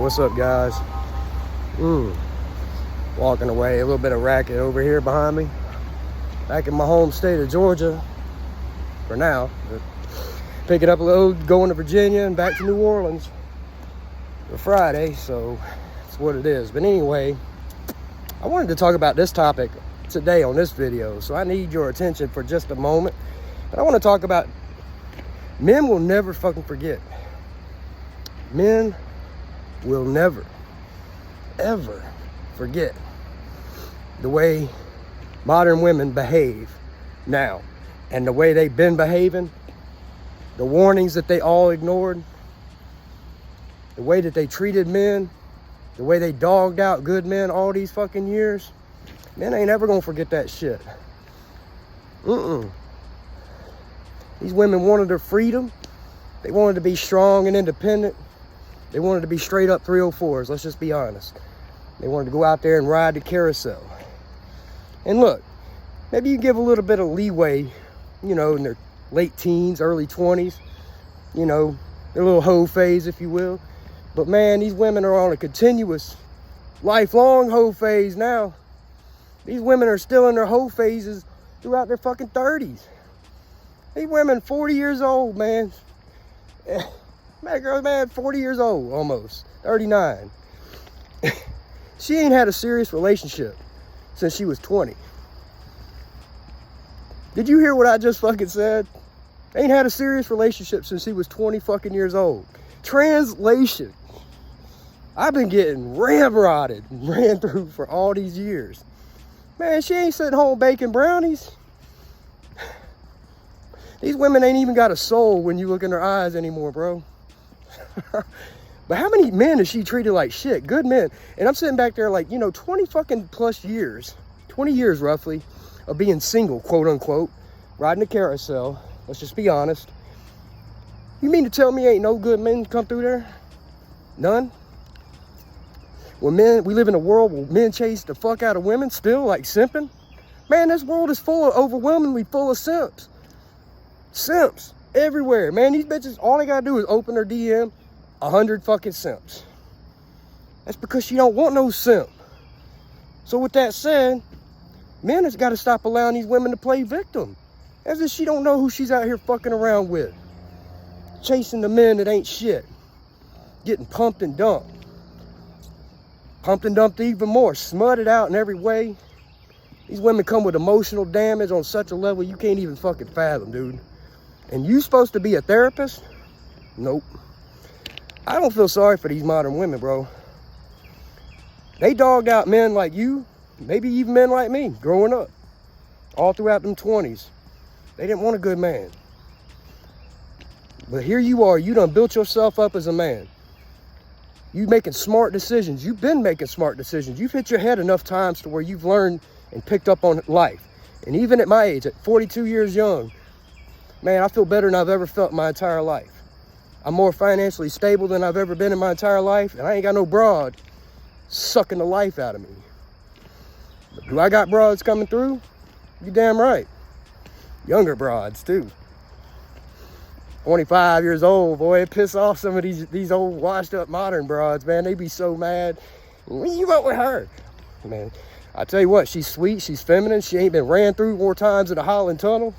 What's up, guys? Walking away, a little bit of racket over here behind me. Back in my home state of Georgia for now, but picking up a load, going to Virginia and back to New Orleans for Friday, so that's what it is. But anyway, I wanted to talk about this topic today on this video, so I need your attention for just a moment. But I want to talk about men will never fucking forget. Men will never, ever forget the way modern women behave now, and the way they've been behaving, the warnings that they all ignored, the way that they treated men, the way they dogged out good men all these fucking years. Men ain't ever gonna forget that shit. These women wanted their freedom. They wanted to be strong and independent. They wanted to be straight up 304s, let's just be honest. They wanted to go out there and ride the carousel. And look, maybe you give a little bit of leeway, you know, in their late teens, early 20s, you know, their little hoe phase, if you will. But man, these women are on a continuous, lifelong hoe phase now. These women are still in their hoe phases throughout their fucking 30s. These women 40 years old, man. Man, girl, man, 40 years old almost, 39. She ain't had a serious relationship since she was 20. Did you hear what I just fucking said? Ain't had a serious relationship since she was 20 fucking years old. Translation. I've been getting ramrodded and ran through for all these years. Man, she ain't sitting home baking brownies. These women ain't even got a soul when you look in their eyes anymore, bro. But how many men has she treated like shit? Good men. And I'm sitting back there like, you know, 20 fucking plus years, 20 years roughly, of being single, quote unquote, riding a carousel. Let's just be honest. You mean to tell me ain't no good men come through there? None? When men, we live in a world where men chase the fuck out of women still, like simping. Man, this world is overwhelmingly full of simps. Simps everywhere. Man, these bitches, all they gotta do is open their DM, 100 fucking simps. That's because she don't want no simp. So with that said, men has got to stop allowing these women to play victim. As if she don't know who she's out here fucking around with. Chasing the men that ain't shit. Getting pumped and dumped. Pumped and dumped even more. Smutted out in every way. These women come with emotional damage on such a level you can't even fucking fathom, dude. And you supposed to be a therapist? Nope. I don't feel sorry for these modern women, bro. They dogged out men like you, maybe even men like me, growing up. All throughout them 20s. They didn't want a good man. But here you are, you done built yourself up as a man. You making smart decisions. You've been making smart decisions. You've hit your head enough times to where you've learned and picked up on life. And even at my age, at 42 years young, man, I feel better than I've ever felt in my entire life. I'm more financially stable than I've ever been in my entire life, and I ain't got no broad sucking the life out of me. But do I got broads coming through? You damn right. Younger broads, too. 25 years old, boy, it piss off some of these old washed up modern broads, man. They be so mad. When you out with her? Man, I tell you what, she's sweet, she's feminine, she ain't been ran through more times in the Holland Tunnel.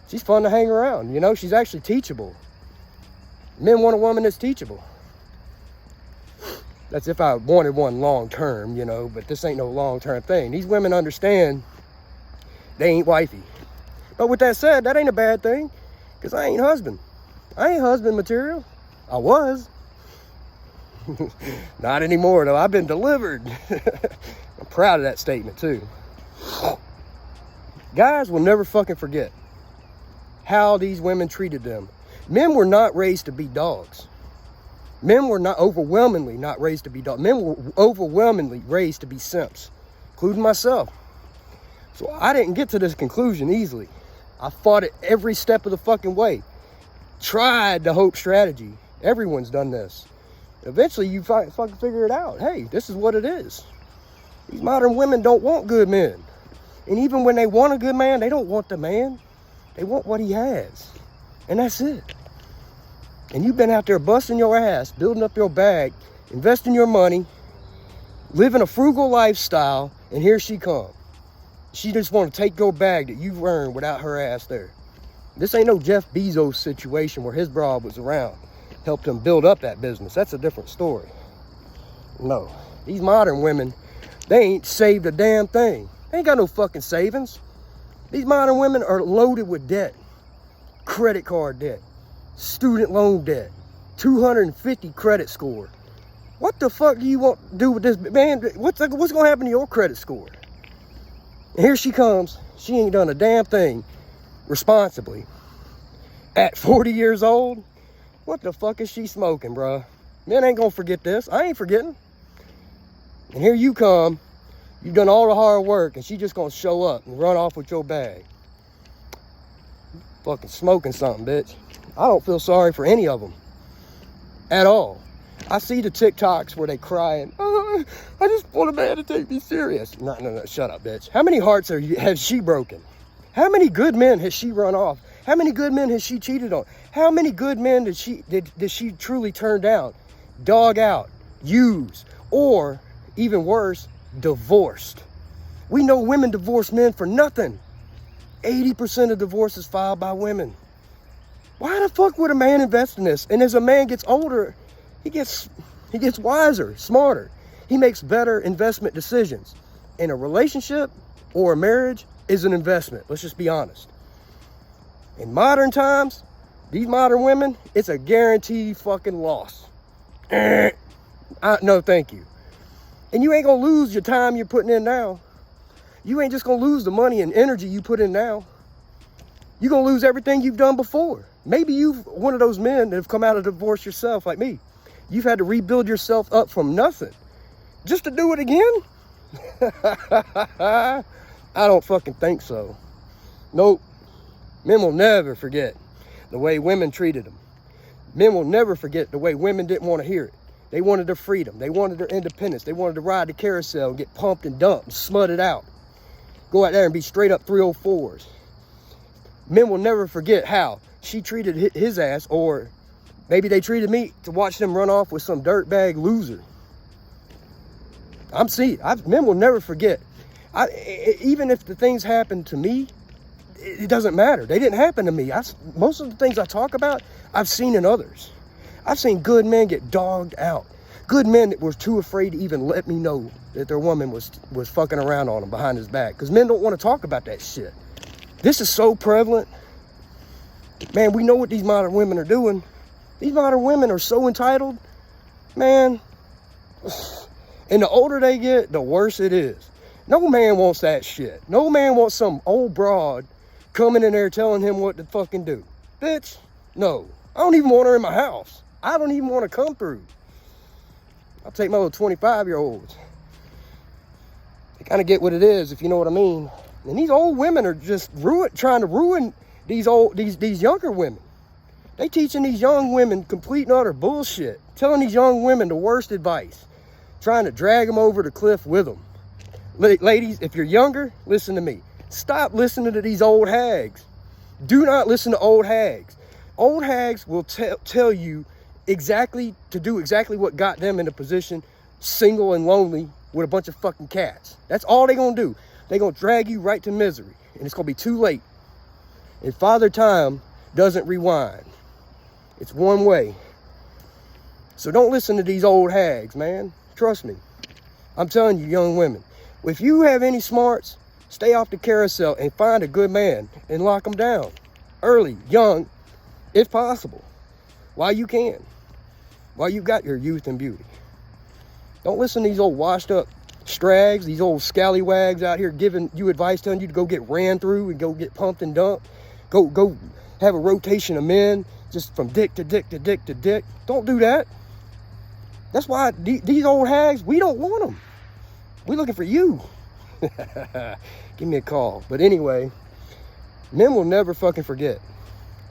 She's fun to hang around, you know, she's actually teachable. Men want a woman that's teachable. That's if I wanted one long term, you know, but this ain't no long term thing. These women understand they ain't wifey. But with that said, that ain't a bad thing, because I ain't husband. I ain't husband material. I was. Not anymore, though. I've been delivered. I'm proud of that statement, too. Guys will never fucking forget how these women treated them. Men were not raised to be dogs. Men were not overwhelmingly not raised to be dogs. Men were overwhelmingly raised to be simps, including myself. So I didn't get to this conclusion easily. I fought it every step of the fucking way. Tried the Hope strategy. Everyone's done this. Eventually you fucking figure it out. Hey, this is what it is. These modern women don't want good men. And even when they want a good man, they don't want the man. They want what he has. And that's it. And you've been out there busting your ass, building up your bag, investing your money, living a frugal lifestyle, and here she comes. She just want to take your bag that you've earned without her ass there. This ain't no Jeff Bezos situation where his broad was around, helped him build up that business. That's a different story. No, these modern women, they ain't saved a damn thing. They ain't got no fucking savings. These modern women are loaded with debt. Credit card debt, student loan debt, 250 credit score. What the fuck do you want to do with this, man? What's gonna happen to your credit score? And here she comes. She ain't done a damn thing responsibly. At 40 years old, what the fuck is she smoking, bruh? Men ain't gonna forget this. I ain't forgetting. And here you come. You've done all the hard work, and she just gonna show up and run off with your bag. Fucking smoking something, bitch. I don't feel sorry for any of them at all. I see the TikToks where they crying, oh, I just want a man to take me serious. No, shut up, bitch. How many hearts has she broken? How many good men has she run off? How many good men has she cheated on? How many good men did she truly turn down, dog out, use, or even worse, divorced? We know women divorce men for nothing. 80% of divorces filed by women. Why the fuck would a man invest in this? And as a man gets older, he gets wiser, smarter. He makes better investment decisions. And a relationship or a marriage is an investment. Let's just be honest. In modern times, these modern women, it's a guaranteed fucking loss. No, thank you. And you ain't gonna lose your time you're putting in now. You ain't just gonna lose the money and energy you put in now. You're gonna lose everything you've done before. Maybe you're one of those men that have come out of divorce yourself like me. You've had to rebuild yourself up from nothing just to do it again? I don't fucking think so. Nope. Men will never forget the way women treated them. Men will never forget the way women didn't want to hear it. They wanted their freedom. They wanted their independence. They wanted to ride the carousel and get pumped and dumped and smutted out. Go out there and be straight up 304s. Men will never forget how she treated his ass, or maybe they treated me, to watch them run off with some dirtbag loser. Men will never forget. Even if the things happened to me, it doesn't matter. They didn't happen to me. Most of the things I talk about, I've seen in others. I've seen good men get dogged out. Good men that were too afraid to even let me know that their woman was fucking around on them behind his back. Because men don't want to talk about that shit. This is so prevalent. Man, we know what these modern women are doing. These modern women are so entitled. Man. And the older they get, the worse it is. No man wants that shit. No man wants some old broad coming in there telling him what to fucking do. Bitch, no. I don't even want her in my house. I don't even want to come through. I'll take my little 25-year-olds. They kind of get what it is, if you know what I mean. And these old women are just trying to ruin these younger women. They teaching these young women complete and utter bullshit. Telling these young women the worst advice. Trying to drag them over the cliff with them. Ladies, if you're younger, listen to me. Stop listening to these old hags. Do not listen to old hags. Old hags will tell you to do exactly what got them in a position, single and lonely, with a bunch of fucking cats. That's all they're gonna do. They're gonna drag you right to misery, and it's gonna be too late. And Father Time doesn't rewind. It's one way. So don't listen to these old hags, man. Trust me. I'm telling you, young women, if you have any smarts, stay off the carousel and find a good man and lock them down early, young, if possible, while you can, while you got your youth and beauty. Don't listen to these old washed up strags, these old scallywags out here giving you advice, telling you to go get ran through and go get pumped and dumped. Go have a rotation of men just from dick to dick to dick to dick. Don't do that. That's why these old hags, we don't want them. We're looking for you. Give me a call. But anyway, men will never fucking forget.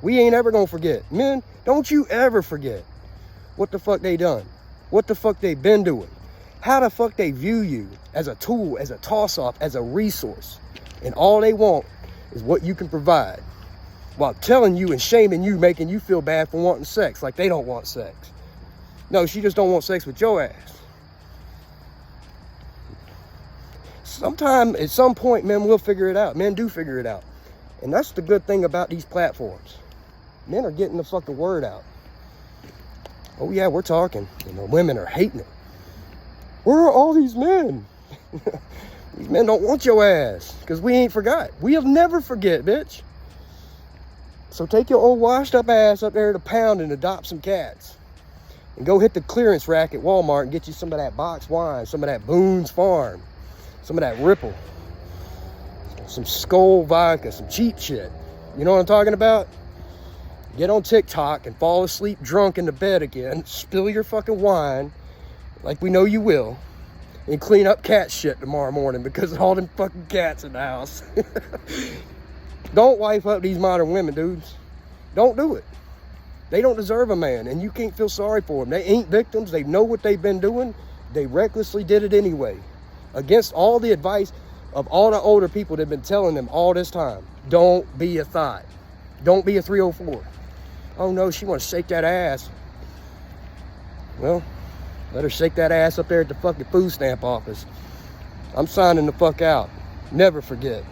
We ain't ever gonna forget. Men, don't you ever forget what the fuck they done. What the fuck they been doing. How the fuck they view you as a tool, as a toss-off, as a resource. And all they want is what you can provide. While telling you and shaming you, making you feel bad for wanting sex, like they don't want sex. No, she just don't want sex with your ass. Sometime, at some point, men will figure it out. Men do figure it out. And that's the good thing about these platforms. Men are getting the fucking word out. Oh yeah, we're talking. You know, women are hating it. Where are all these men? These men don't want your ass, because we ain't forgot. We'll never forget, bitch. So take your old washed up ass up there to pound and adopt some cats. And go hit the clearance rack at Walmart and get you some of that box wine, some of that Boone's Farm, some of that Ripple, some Skull vodka, some cheap shit. You know what I'm talking about? Get on TikTok and fall asleep drunk in the bed again. Spill your fucking wine, like we know you will. And clean up cat shit tomorrow morning because of all them fucking cats in the house. Don't wife up these modern women, dudes. Don't do it. They don't deserve a man, and you can't feel sorry for them. They ain't victims. They know what they've been doing. They recklessly did it anyway. Against all the advice of all the older people that have been telling them all this time. Don't be a thought. Don't be a 304. Oh no, she wants to shake that ass. Well, let her shake that ass up there at the fucking food stamp office. I'm signing the fuck out. Never forget.